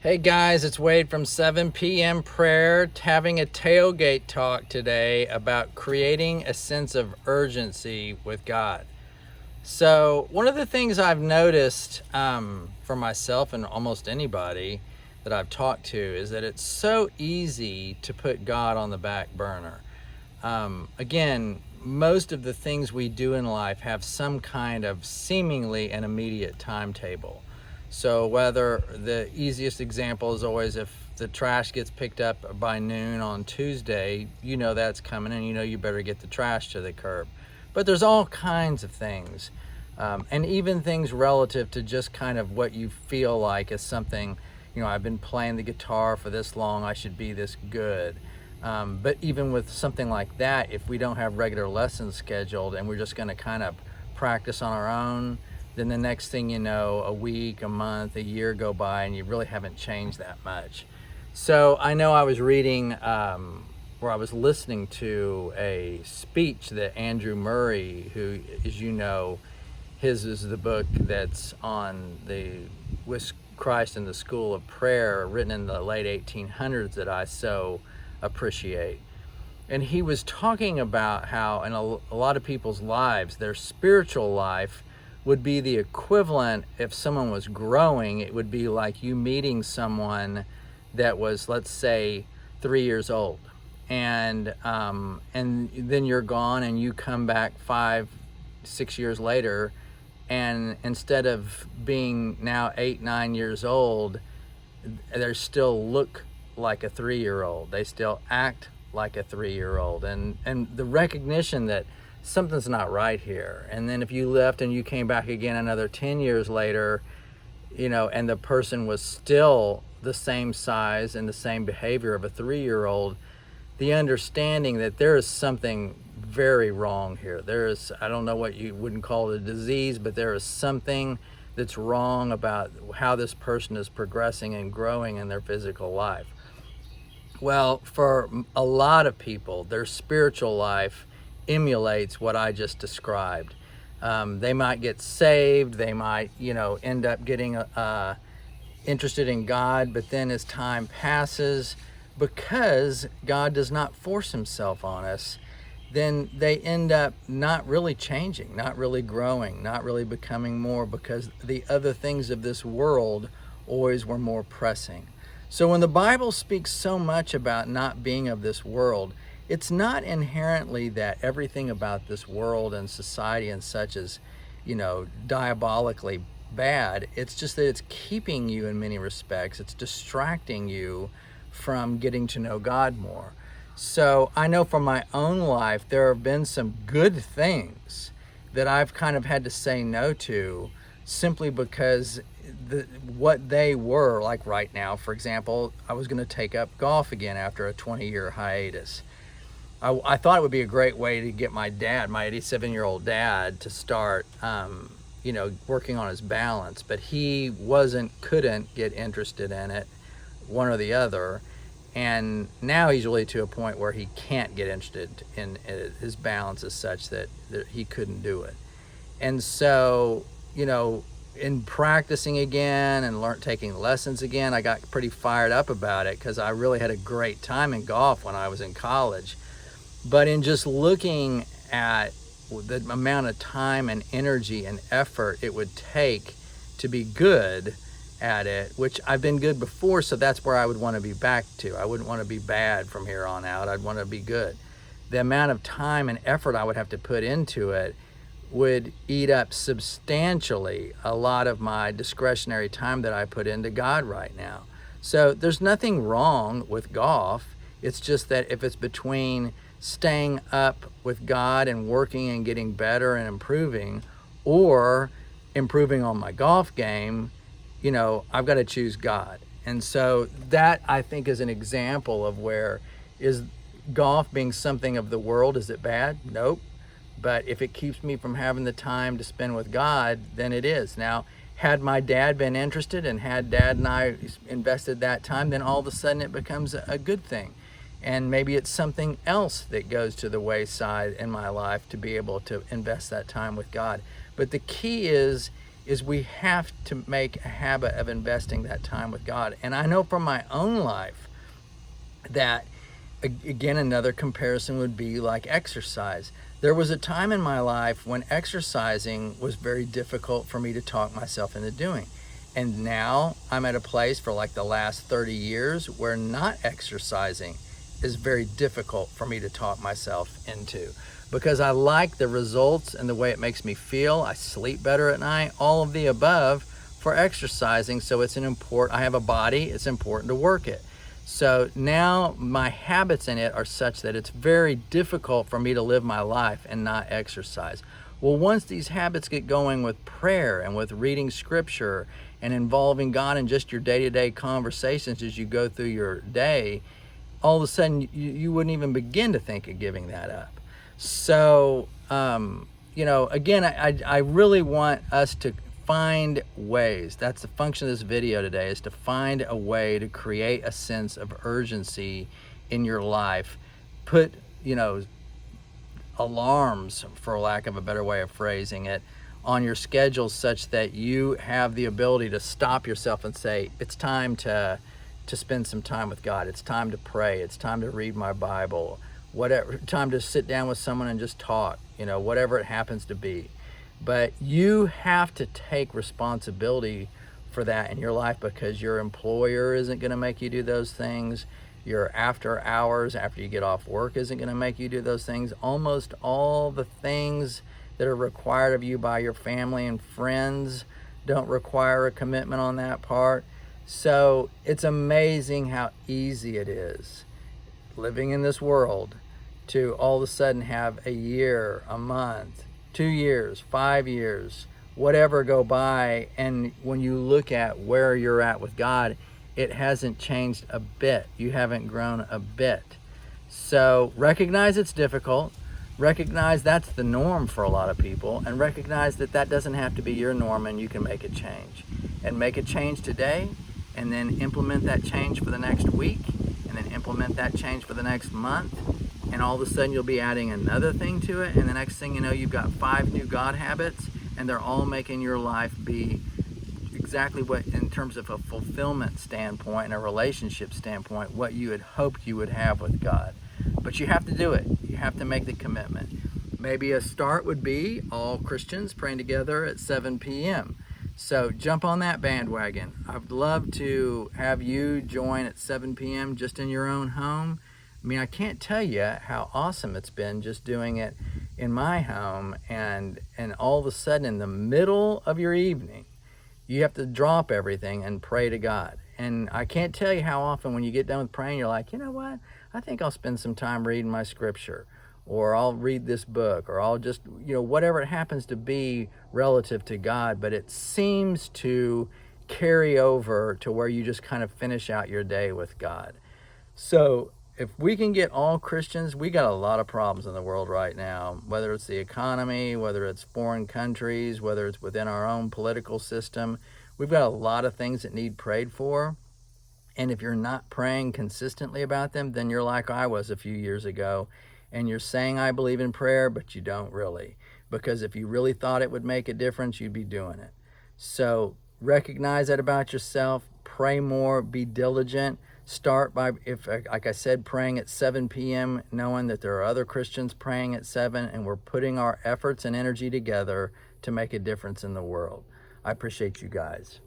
Hey guys, it's Wade from 7 p.m. Prayer, having a tailgate talk today about creating a sense of urgency with God. So, one of the things I've noticed for myself and almost anybody that I've talked to is that it's so easy to put God on the back burner. Again, most of the things we do in life have some kind of seemingly an immediate timetable. So whether the easiest example is always if the trash gets picked up by noon on Tuesday, you know that's coming and you know you better get the trash to the curb. But there's all kinds of things, and even things relative to just kind of what you feel like is something, I've been playing the guitar for this long, I should be this good. But even with something like that, if we don't have regular lessons scheduled and we're just going to kind of practice on our own, then the next thing you know, a week, a month, a year go by and you really haven't changed that much. So I know I was reading, or I was listening to a speech that Andrew Murray, who, as you know, his is the book that's on the with Christ in the School of Prayer, written in the late 1800s, that I so appreciate. And he was talking about how in a lot of people's lives, their spiritual life would be the equivalent, if someone was growing, it would be like you meeting someone that was, let's say, 3 years old. And then you're gone and you come back 5, 6 years later, and instead of being now 8, 9 years old, they still look like a 3-year-old. They still act like a 3-year-old. And the recognition that something's not right here. And then if you left and you came back again another 10 years later, and the person was still the same size and the same behavior of a 3-year-old, the understanding that there is something very wrong here. There is, I don't know what you wouldn't call it a disease, but there is something that's wrong about how this person is progressing and growing in their physical life. Well, for a lot of people, their spiritual life emulates what I just described. They might get saved, they might, end up getting interested in God, but then as time passes, because God does not force himself on us, then they end up not really changing, not really growing, not really becoming more, because the other things of this world always were more pressing. So when the Bible speaks so much about not being of this world, it's not inherently that everything about this world and society and such is, diabolically bad. It's just that it's keeping you in many respects. It's distracting you from getting to know God more. So I know from my own life, there have been some good things that I've kind of had to say no to simply because what they were, like right now, for example, I was going to take up golf again after a 20-year hiatus. I thought it would be a great way to get my dad, my 87-year-old dad, to start, working on his balance, but he couldn't get interested in it, one or the other. And now he's really to a point where he can't get interested in it. His balance is such that he couldn't do it. And so, in practicing again and taking lessons again, I got pretty fired up about it because I really had a great time in golf when I was in college. But in just looking at the amount of time and energy and effort it would take to be good at it, which I've been good before, so that's where I would want to be back to. I wouldn't want to be bad from here on out. I'd want to be good. The amount of time and effort I would have to put into it would eat up substantially a lot of my discretionary time that I put into God right now. So there's nothing wrong with golf. It's just that if it's between staying up with God and working and getting better and improving, or improving on my golf game, I've got to choose God. And so that, I think, is an example of where is golf being something of the world. Is it bad? Nope. But if it keeps me from having the time to spend with God, then it is. Now, had my dad been interested and had Dad and I invested that time, then all of a sudden it becomes a good thing. And maybe it's something else that goes to the wayside in my life to be able to invest that time with God. But the key is is we have to make a habit of investing that time with God. And I know from my own life that, again, another comparison would be like exercise. There was a time in my life when exercising was very difficult for me to talk myself into doing. And now I'm at a place for like the last 30 years where not exercising is very difficult for me to talk myself into, because I like the results and the way it makes me feel. I sleep better at night, all of the above for exercising. So I have a body, it's important to work it. So now my habits in it are such that it's very difficult for me to live my life and not exercise. Well, once these habits get going with prayer and with reading scripture and involving God in just your day-to-day conversations as you go through your day, all of a sudden you wouldn't even begin to think of giving that up. So, again, I really want us to find ways. That's the function of this video today, is to find a way to create a sense of urgency in your life. Put, alarms, for lack of a better way of phrasing it, on your schedule such that you have the ability to stop yourself and say, it's time to spend some time with God. It's time to pray. It's time to read my Bible. Whatever, time to sit down with someone and just talk, whatever it happens to be. But you have to take responsibility for that in your life, because your employer isn't going to make you do those things. Your after hours, after you get off work, isn't going to make you do those things. Almost all the things that are required of you by your family and friends don't require a commitment on that part. So it's amazing how easy it is living in this world to all of a sudden have a year, a month, 2 years, 5 years, whatever go by. And when you look at where you're at with God, it hasn't changed a bit. You haven't grown a bit. So recognize it's difficult. Recognize that's the norm for a lot of people, and recognize that that doesn't have to be your norm, and you can make a change. And make a change today, and then implement that change for the next week, and then implement that change for the next month. And all of a sudden you'll be adding another thing to it, and the next thing you know, you've got 5 new God habits, and they're all making your life be exactly what, in terms of a fulfillment standpoint and a relationship standpoint, what you had hoped you would have with God. But you have to do it. You have to make the commitment. Maybe a start would be all Christians praying together at 7 p.m. So jump on that bandwagon. I'd love to have you join at 7 p.m. just in your own home. I mean, I can't tell you how awesome it's been just doing it in my home, and all of a sudden in the middle of your evening, you have to drop everything and pray to God. And I can't tell you how often when you get done with praying, you're like, you know what? I think I'll spend some time reading my scripture, or I'll read this book, or I'll just, whatever it happens to be relative to God. But it seems to carry over to where you just kind of finish out your day with God. So if we can get all Christians, we got a lot of problems in the world right now, whether it's the economy, whether it's foreign countries, whether it's within our own political system. We've got a lot of things that need prayed for. And if you're not praying consistently about them, then you're like I was a few years ago, and you're saying, I believe in prayer, but you don't really. Because if you really thought it would make a difference, you'd be doing it. So recognize that about yourself. Pray more, be diligent. Start by, like I said, praying at 7 p.m., knowing that there are other Christians praying at 7, and we're putting our efforts and energy together to make a difference in the world. I appreciate you guys.